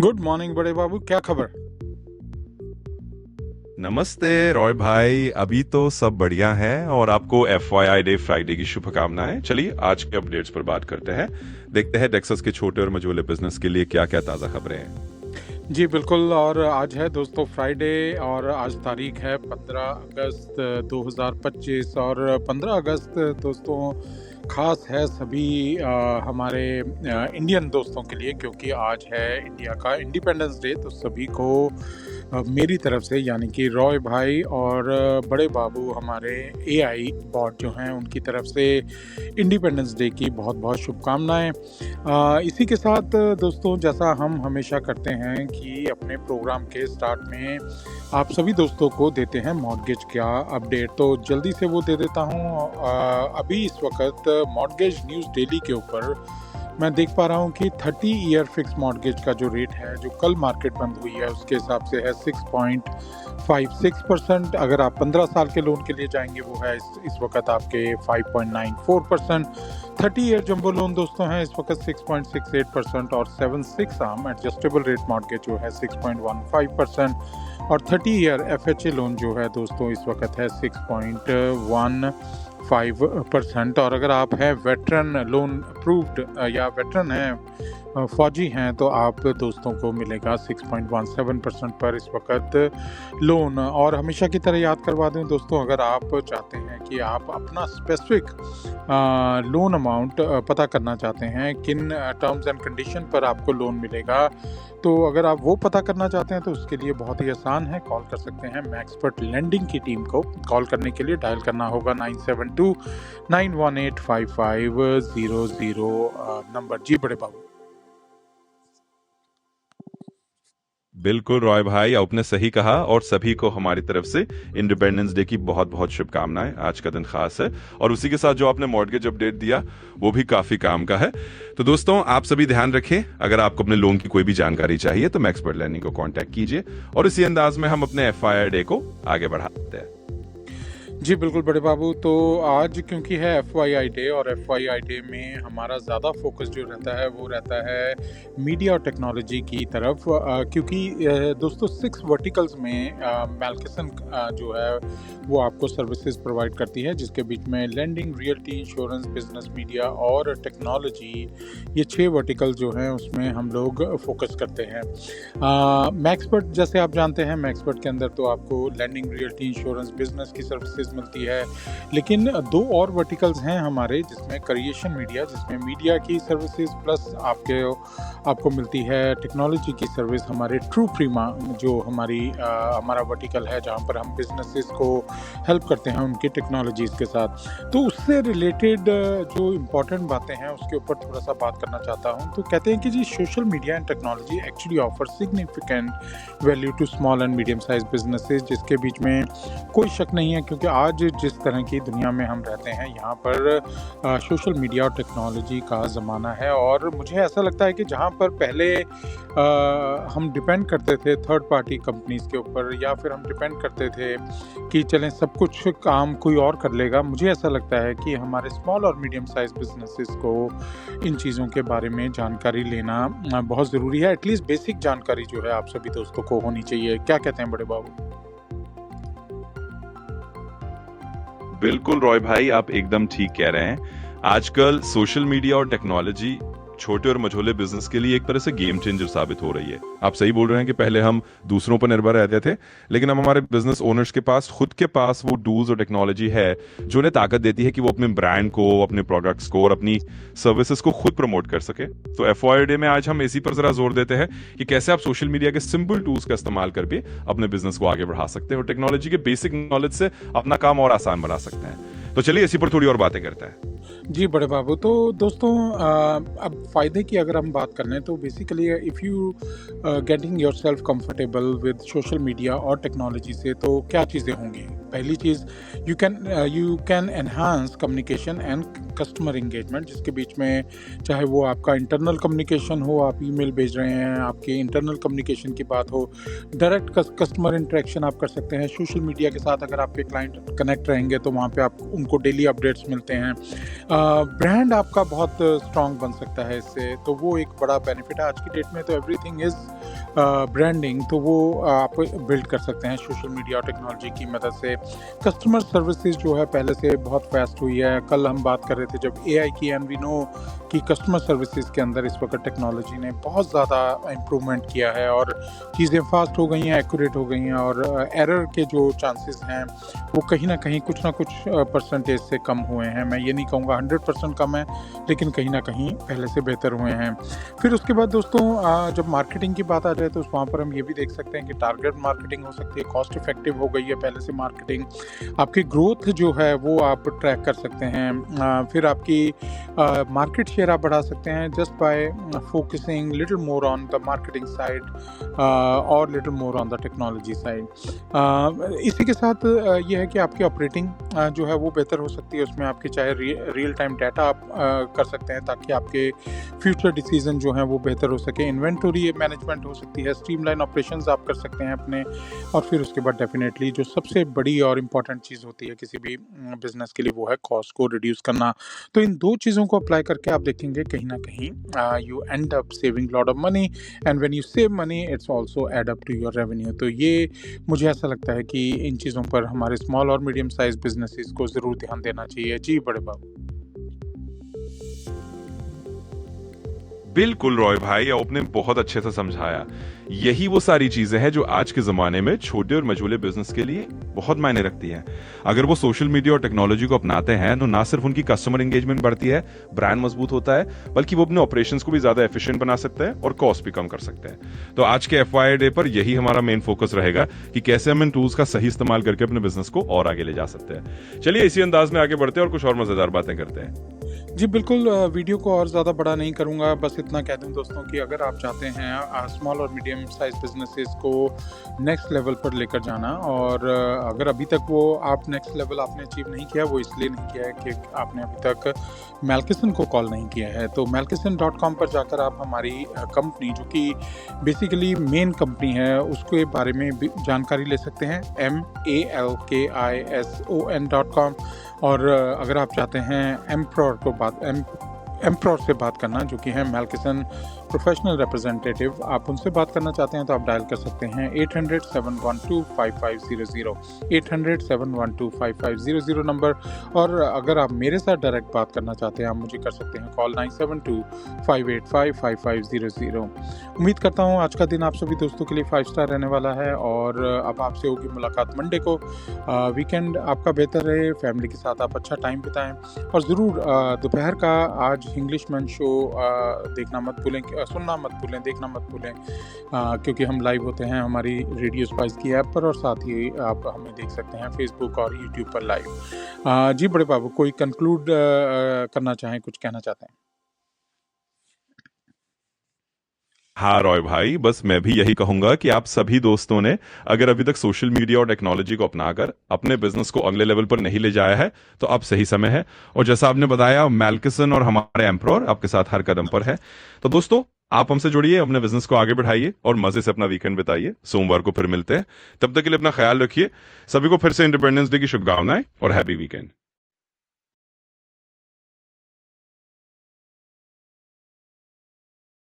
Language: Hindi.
गुड मॉर्निंग बड़े बाबू, क्या खबर? नमस्ते रॉय भाई। अभी तो सब बढ़िया है और आपको FYI डे फ्राइडे की शुभकामनाएं। चलिए आज के अपडेट्स पर बात करते हैं। देखते हैं टेक्सास के छोटे और मझोले बिजनेस के लिए क्या क्या ताजा खबरें हैं। जी बिल्कुल, और आज है दोस्तों फ्राइडे और आज तारीख है 15 अगस्त 2025 और 15 अगस्त दोस्तों खास है सभी हमारे इंडियन दोस्तों के लिए, क्योंकि आज है इंडिया का इंडिपेंडेंस डे। तो सभी को मेरी तरफ से, यानी कि रॉय भाई और बड़े बाबू हमारे AI बॉट जो हैं, उनकी तरफ से इंडिपेंडेंस डे की बहुत बहुत शुभकामनाएं। इसी के साथ दोस्तों, जैसा हम हमेशा करते हैं कि अपने प्रोग्राम के स्टार्ट में आप सभी दोस्तों को देते हैं मॉर्गेज का अपडेट, तो जल्दी से वो दे देता हूँ। अभी इस वक्त मॉर्गेज न्यूज़ डेली के ऊपर मैं देख पा रहा हूँ कि 30 ईयर फिक्स मॉर्गेज का जो रेट है, जो कल मार्केट बंद हुई है, उसके हिसाब से है 6.56%। अगर आप 15 साल के लोन के लिए जाएंगे वो है इस वक्त आपके 5.94%। 30 ईयर जंबो लोन दोस्तों हैं इस वक्त 6.68% और 76 आर्म एडजस्टेबल रेट मॉर्गेज जो है 6.15%। और 30 ईयर FHA लोन जो है दोस्तों इस वक्त है 6.15%। और अगर आप हैं वेटरन लोन अप्रूव्ड या वेटरन हैं, फौजी हैं, तो आप दोस्तों को मिलेगा 6.17% पर इस वक्त लोन। और हमेशा की तरह याद करवा दूं दोस्तों, अगर आप चाहते हैं कि आप अपना स्पेसिफिक लोन अमाउंट पता करना चाहते हैं, किन टर्म्स एंड कंडीशन पर आपको लोन मिलेगा, तो अगर आप वो पता करना चाहते हैं तो उसके लिए बहुत ही आसान है। कॉल कर सकते हैं मैक्सपर्ट लेंडिंग की टीम को। कॉल करने के लिए डायल करना होगा 972-918-5500 नंबर। जी बड़े बाबू। बिल्कुल रॉय भाई, आपने सही कहा और सभी को हमारी तरफ से इंडिपेंडेंस डे की बहुत बहुत शुभकामनाएं। आज का दिन खास है और उसी के साथ जो आपने मॉर्गेज अपडेट दिया वो भी काफी काम का है। तो दोस्तों आप सभी ध्यान रखें, अगर आपको अपने लोन की कोई भी जानकारी चाहिए तो मैक्सपर्ट लर्निंग को कांटेक्ट कीजिए और इसी अंदाज में हम अपने FYI डे को आगे बढ़ाते हैं। जी बिल्कुल बड़े बाबू, तो आज क्योंकि है FYI डे और FYI डे में हमारा ज़्यादा फोकस जो रहता है वो रहता है मीडिया और टेक्नोलॉजी की तरफ, क्योंकि दोस्तों 6 वर्टिकल्स में मैल्केसन जो है वो आपको सर्विसेज प्रोवाइड करती है, जिसके बीच में landing, realty, insurance, business, media और टेक्नोलॉजी, ये 6 वर्टिकल जो हैं उसमें हम लोग फोकस करते हैं। मैक्सपर्ट, जैसे आप जानते हैं, मैक्सपर्ट के अंदर तो आपको लैंडिंग, रियल्टी, इंश्योरेंस, बिजनेस की सर्विसेज मिलती है, लेकिन 2 और वर्टिकल्स हैं हमारे, जिसमें क्रिएशन मीडिया, जिसमें मीडिया की सर्विसेज प्लस आपको मिलती है टेक्नोलॉजी की सर्विस। हमारे ट्रू प्रीमा जो हमारा वर्टिकल है, जहाँ पर हम बिजनेसेस को हेल्प करते हैं उनकी टेक्नोलॉजीज़ के साथ। तो उससे रिलेटेड जो इम्पोर्टेंट बातें हैं उसके ऊपर थोड़ा सा बात करना चाहता हूँ। तो कहते हैं कि जी social media and technology actually offer significant value to small and medium size businesses, जिसके बीच में कोई शक नहीं है, क्योंकि आज जिस तरह की दुनिया में हम रहते हैं यहाँ पर सोशल मीडिया और टेक्नोलॉजी का ज़माना है। और मुझे ऐसा लगता है कि जहाँ पर पहले हम डिपेंड करते थे थर्ड पार्टी कंपनीज़ के ऊपर, या फिर हम डिपेंड करते थे कि चलें सब कुछ काम कोई और कर लेगा, मुझे ऐसा लगता है कि हमारे स्मॉल और मीडियम साइज बिजनेसेस को इन चीज़ों के बारे में जानकारी लेना बहुत ज़रूरी है। एटलीस्ट बेसिक जानकारी जो है आप सभी दोस्तों को होनी चाहिए। क्या कहते हैं बड़े बाबू? बिल्कुल रॉय भाई, आप एकदम ठीक कह रहे हैं। आजकल सोशल मीडिया और टेक्नोलॉजी छोटे और मझोले बिजनेस के लिए एक तरह से गेम चेंजर साबित हो रही है। आप सही बोल रहे हैं कि पहले हम दूसरों पर निर्भर रहते थे, लेकिन अब हमारे बिजनेस ओनर्स के पास खुद के पास वो टूल्स और टेक्नोलॉजी है जो उन्हें ताकत देती है कि वो अपने ब्रांड को, अपने प्रोडक्ट्स को और अपनी सर्विसेज को खुद प्रमोट कर सके। तो FYI डे में आज हम इसी पर जरा जोर देते हैं कि कैसे आप सोशल मीडिया के सिंपल टूल्स का इस्तेमाल करके अपने बिजनेस को आगे बढ़ा सकते हैं और टेक्नोलॉजी के बेसिक नॉलेज से अपना काम और आसान बना सकते हैं। तो चलिए इसी पर थोड़ी और बातें करते हैं। जी बड़े बाबू, तो दोस्तों अब फ़ायदे की अगर हम बात कर लें तो basically if you getting yourself comfortable with social media और टेक्नोलॉजी से, तो क्या चीज़ें होंगी? पहली चीज़, you can enhance communication and customer engagement, जिसके बीच में चाहे वो आपका इंटरनल कम्युनिकेशन हो, आप ईमेल भेज रहे हैं, आपके इंटरनल कम्युनिकेशन की बात हो, डायरेक्ट कस्टमर इंटरेक्शन आप कर सकते हैं सोशल मीडिया के साथ। अगर आपके क्लाइंट कनेक्ट रहेंगे तो वहाँ पे आप उनको डेली अपडेट्स मिलते हैं। ब्रांड आपका बहुत स्ट्रॉन्ग बन सकता है इससे, तो वो एक बड़ा बेनिफिट है आज की डेट में। तो एवरीथिंग इज़ ब्रांडिंग, तो वो आप बिल्ड कर सकते हैं सोशल मीडिया और टेक्नोलॉजी की मदद से। कस्टमर सर्विसेज जो है पहले से बहुत फास्ट हुई है। कल हम बात कर रहे थे जब एआई की, एंड वी नो कि कस्टमर सर्विसेज के अंदर इस वक्त टेक्नोलॉजी ने बहुत ज़्यादा इम्प्रूवमेंट किया है और चीज़ें फास्ट हो गई हैं, एक्यूरेट हो गई हैं, और एरर के जो चांसेस हैं वो कहीं ना कहीं कुछ ना कुछ परसेंटेज से कम हुए हैं। मैं ये नहीं कहूँगा 100% कम है, लेकिन कहीं ना कहीं पहले से बेहतर हुए हैं। फिर उसके बाद दोस्तों जब मार्केटिंग की बात आ जाए तो वहाँ पर हम ये भी देख सकते हैं कि टारगेट मार्केटिंग हो सकती है, कॉस्ट इफेक्टिव हो गई है पहले से मार्केटिंग। आपकी ग्रोथ जो है वो आप ट्रैक कर सकते हैं। फिर आपकी मार्केट शेयर आप बढ़ा सकते हैं just by focusing little more on the marketing side और little more on the technology side. इसी के साथ ये है कि आपकी ऑपरेटिंग जो है वो बेहतर हो सकती है। उसमें आपके चाहे रियल टाइम डाटा आप कर सकते हैं ताकि आपके फ्यूचर डिसीजन जो हैं वो बेहतर हो सके। इन्वेंटरी मैनेजमेंट हो सकती है, स्ट्रीमलाइन ऑपरेशंस आप कर सकते हैं अपने। और फिर उसके बाद डेफिनेटली जो सबसे बड़ी और इम्पॉर्टेंट चीज़ होती है किसी भी बिजनेस के लिए, वो है कॉस्ट को रिड्यूस करना। तो इन दो चीज़ों को अप्लाई करके आप देखेंगे कहीं ना कहीं you end up saving lot of money, and when you save money it's also add up to your revenue. तो ये मुझे ऐसा लगता है कि इन चीज़ों पर हमारे स्मॉल और मीडियम साइज बिजनेसेस को ज़रूर ध्यान देना चाहिए। जी बड़े बाबू। बिल्कुल रॉय भाई, आपने बहुत अच्छे से समझाया। यही वो सारी चीजें हैं जो आज के जमाने में छोटे और मझोले बिजनेस के लिए बहुत मायने रखती हैं। अगर वो सोशल मीडिया और टेक्नोलॉजी को अपनाते हैं तो ना सिर्फ उनकी कस्टमर एंगेजमेंट बढ़ती है, ब्रांड मजबूत होता है, बल्कि वो अपने ऑपरेशंस को भी ज्यादा एफिशिएंट बना सकते हैं और कॉस्ट भी कम कर सकते हैं। तो आज के एफवाई डे पर यही हमारा मेन फोकस रहेगा कि कैसे हम इन टूल्स का सही इस्तेमाल करके अपने बिजनेस को और आगे ले जा सकते हैं। चलिए इसी अंदाज में आगे बढ़ते हैं और कुछ और मजेदार बातें करते हैं। जी बिल्कुल, वीडियो को और ज़्यादा बड़ा नहीं करूँगा, बस इतना कह दूँ दोस्तों कि अगर आप चाहते हैं स्मॉल और मीडियम साइज बिजनेसेस को नेक्स्ट लेवल पर लेकर जाना, और अगर अभी तक वो आप नेक्स्ट लेवल आपने अचीव नहीं किया, वो इसलिए नहीं किया है कि आपने अभी तक मेलकिसन को कॉल नहीं किया है, तो melkison.com पर जाकर आप हमारी कंपनी, जो कि बेसिकली मेन कंपनी है, उसके बारे में भी जानकारी ले सकते हैं। malkison.com। और अगर आप चाहते हैं एम्प्रोर से बात करना, जो कि है मेलकिसन प्रोफेशनल रिप्रेजेंटेटिव, आप उनसे बात करना चाहते हैं तो आप डायल कर सकते हैं 800-712-5500, 800-712-5500 नंबर। और अगर आप मेरे साथ डायरेक्ट बात करना चाहते हैं, आप मुझे कर सकते हैं कॉल 972-585-5500। उम्मीद करता हूँ आज का दिन आप सभी दोस्तों के लिए 5 स्टार रहने वाला है, और अब आपसे होगी मुलाकात मंडे को। वीकेंड आपका बेहतर रहे, फैमिली के साथ आप अच्छा टाइम बिताएं, और ज़रूर दोपहर का आज इंग्लिशमैन शो देखना मत भूलें, सुनना मत भूलें, देखना मत भूलें, क्योंकि हम लाइव होते हैं हमारी रेडियो स्पाइस की ऐप पर, और साथ ही आप हमें देख सकते हैं फेसबुक और यूट्यूब पर लाइव। जी बड़े बाबू, कोई कंक्लूड करना चाहें, कुछ कहना चाहते हैं? हाँ रॉय भाई, बस मैं भी यही कहूंगा कि आप सभी दोस्तों ने अगर अभी तक सोशल मीडिया और टेक्नोलॉजी को अपनाकर अपने बिजनेस को अगले लेवल पर नहीं ले जाया है तो अब सही समय है। और जैसा आपने बताया, मेलकिसन और हमारे एम्प्रोर आपके साथ हर कदम पर है। तो दोस्तों, आप हमसे जुड़िए, अपने बिजनेस को आगे बढ़ाइए और मजे से अपना वीकेंड बिताइए। सोमवार को फिर मिलते हैं, तब तक के लिए अपना ख्याल रखिए। सभी को फिर से इंडिपेंडेंस डे की शुभकामनाएं और हैप्पी वीकेंड।